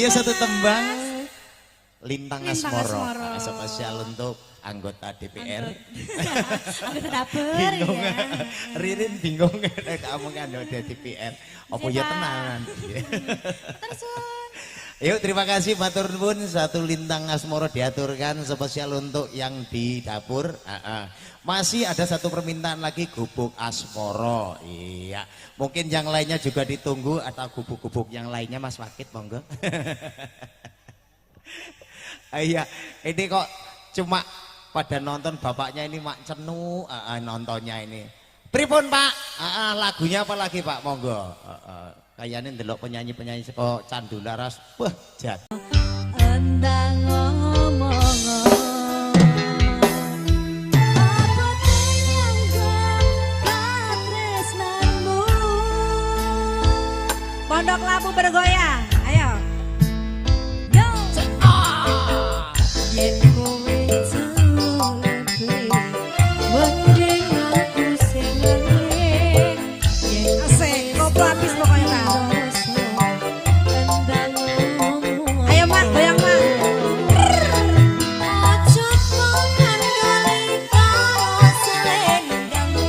Iya satu tembang Lintang Asmoro. Spesial untuk anggota DPR. Anggota dapur. Bingung. Ya. Ririn bingung kamu kan anggota DPR. Apa ya tenanan. Yuk terima kasih matur nuwun, satu Lintang Asmoro diaturkan spesial untuk yang di dapur. Masih ada satu permintaan lagi, gubuk Asmoro. Iya, mungkin yang lainnya juga ditunggu atau gubuk-gubuk yang lainnya Mas Wakit monggo. Iya, ini kok cuma pada nonton bapaknya ini mak cenu nontonnya ini. Pripun Pak? Lagunya apa lagi Pak? Monggo. Kayaknya ndelok penyanyi-penyanyi saka Candu Laras. Wah, jat. Endang ngomong Pondok Labu bergoyang, ayo. Yo. Yen kowe lebih mending aku sing nangis. Yen asik, koplo habis pokoknya Pak. Endang ngomong. Ayo Mak, goyang Mak. Ojo kongan gali karo selendangmu.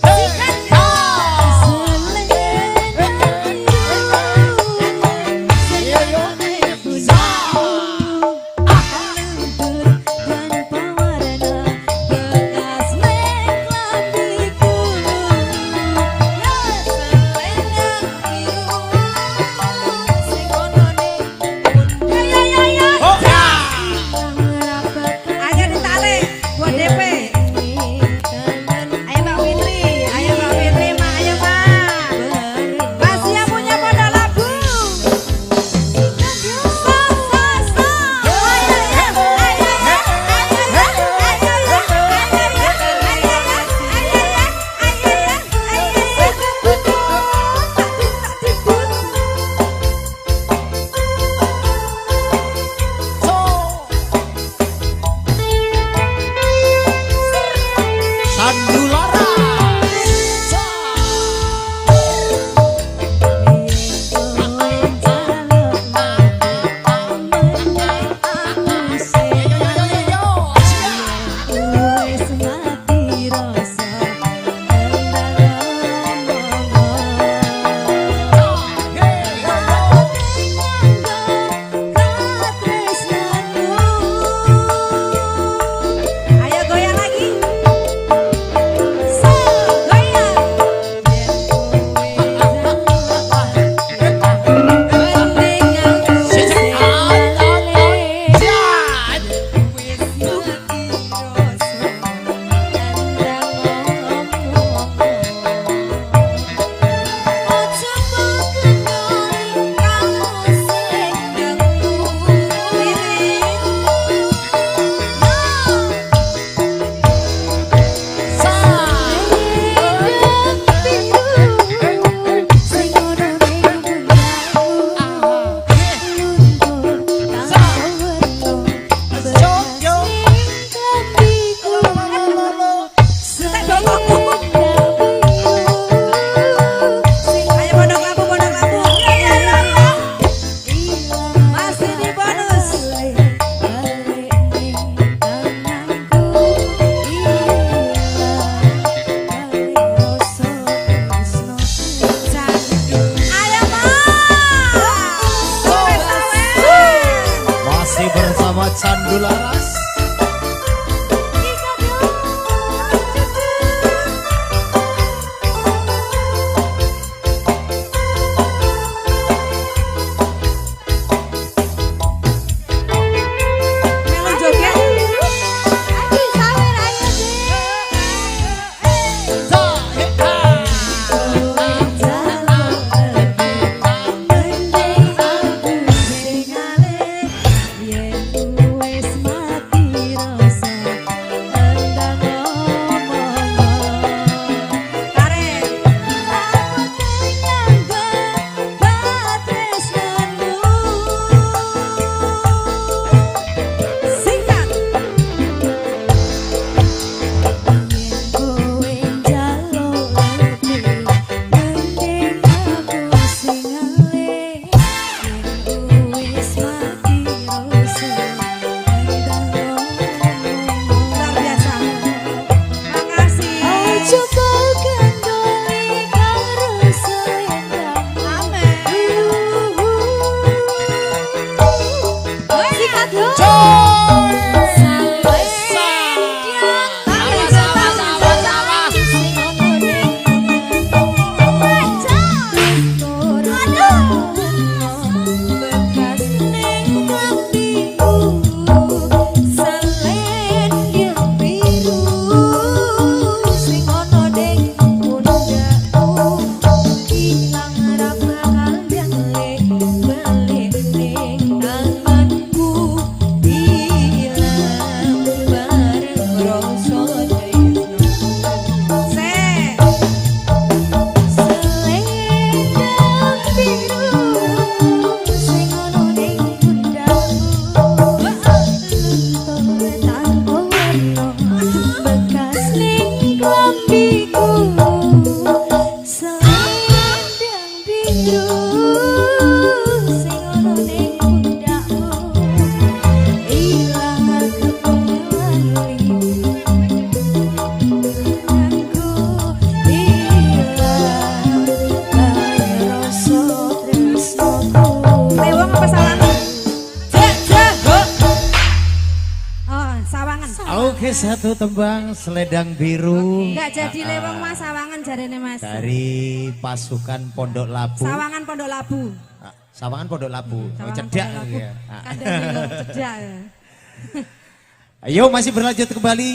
Sikat Candu Laras. Oke, satu tembang Selendang Biru. Enggak jadi leweng Mas Sawangan jarene Mas. Dari pasukan Pondok Labu. Sawangan Pondok Labu. Sawangan Pondok Labu. Oh, Sawangan cedak Pondok Labu. ya. Kandang cedak. Ayo masih berlanjut kembali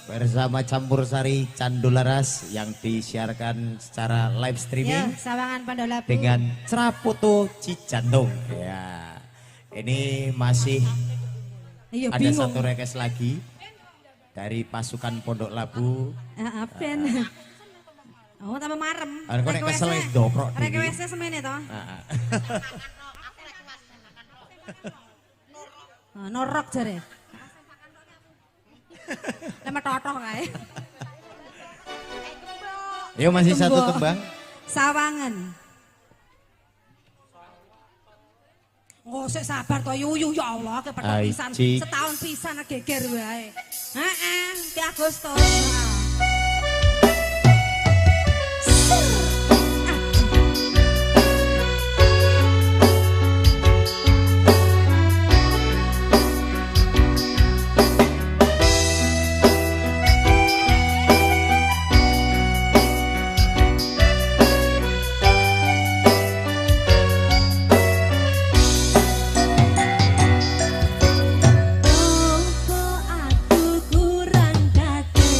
bersama Campur Sari Candu Laras yang disiarkan secara live streaming. Ya, Sawangan Pondok Labu. Dengan Ceraputo Cijantung. Ya. Ini masih Iya, ada bingung. satu request lagi dari pasukan Pondok Labu. Apen. Oh, tambah marem. Kok nek kesel wis dobrok dhewe. Requestnya semene toh. Norok jare. Lama totoh kae. Yo masih satu tembang. Sawangan. Oh, sik sabar to yuyu ya Allah, kepethuk pisan. Setahun pisan geger wae. Heeh, ki Agustus. Aku kurang kate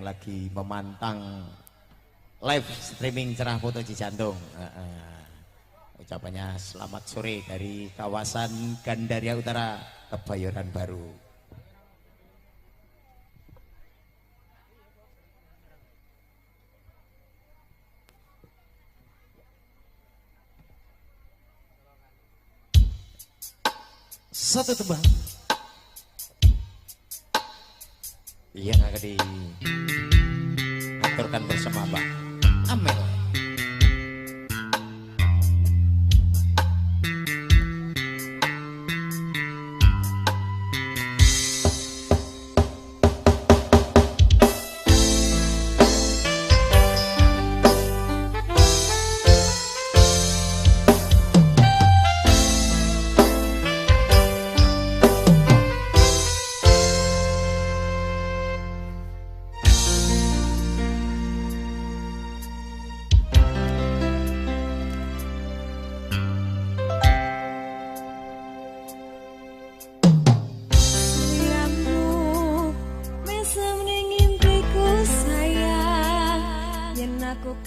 lagi memantang live streaming Cerah Foto Cijantung. Ucapannya selamat sore dari kawasan Gandaria Utara, Kebayoran Baru. Satu tebang yang akan diaturkan bersama Mbak Amel.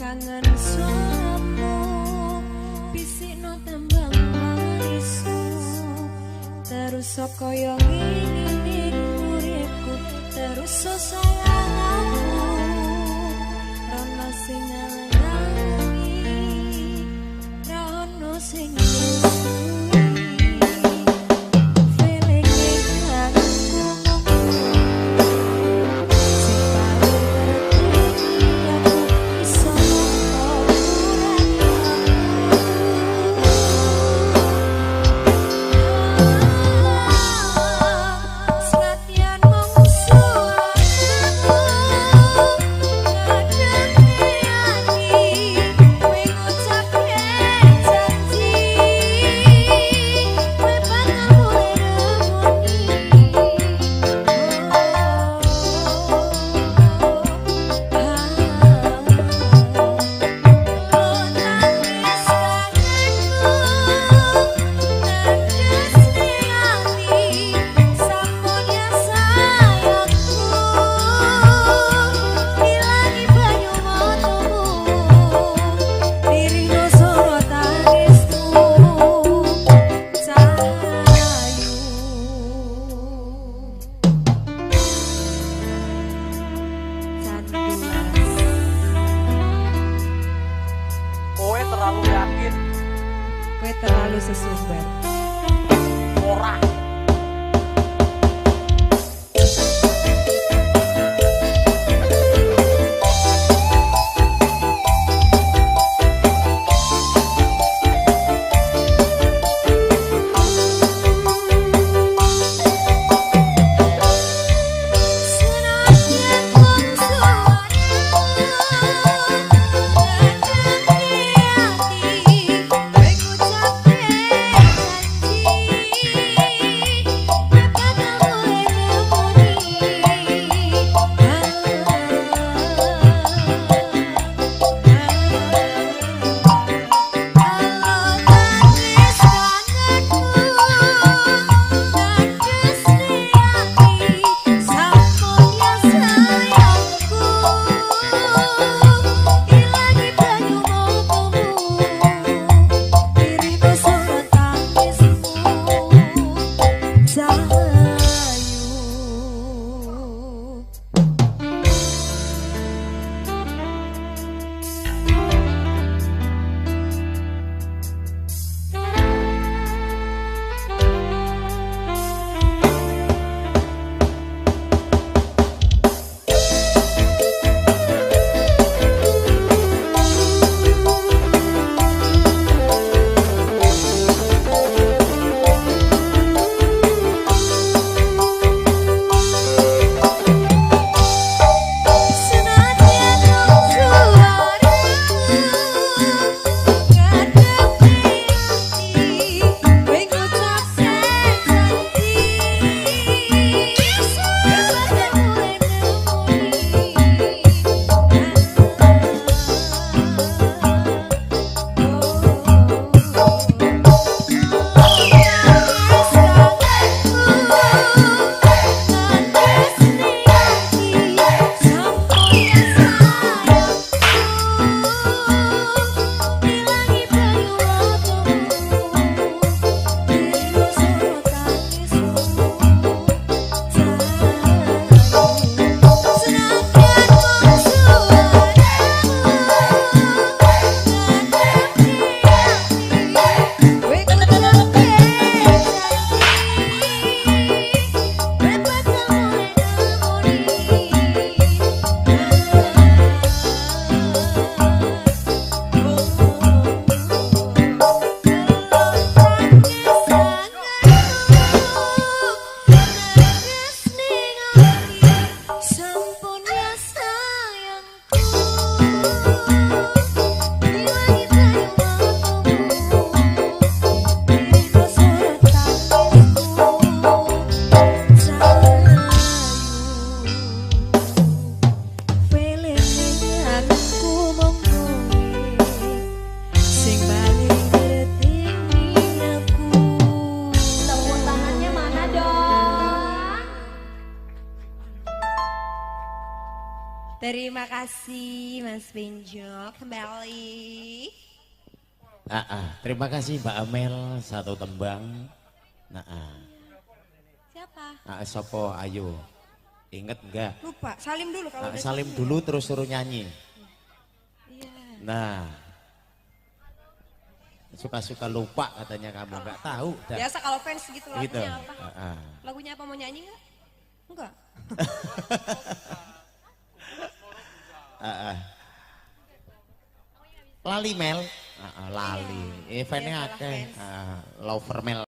Kangen suaramu, bisikno tambang marisu, terus koyo ngene uripku, terus sayang aku, rono sing nyalangi, rono sing terlalu sesumber. Ora. Janji Terima kasih Mas Benjo kembali. Terima kasih Mbak Amel satu tembang. Siapa? Sopo ayo. Ingat enggak? Lupa, salim dulu kalau udah salim semua. dulu terus suruh nyanyi. Iya. Nah. Suka-suka lupa katanya kamu enggak tahu dah. Biasa kalau fans gitu lagunya Gitu. apa? Lagunya apa mau nyanyi enggak? Enggak. Lali Mel. Lali. Eventnya akeh. Lover Mel.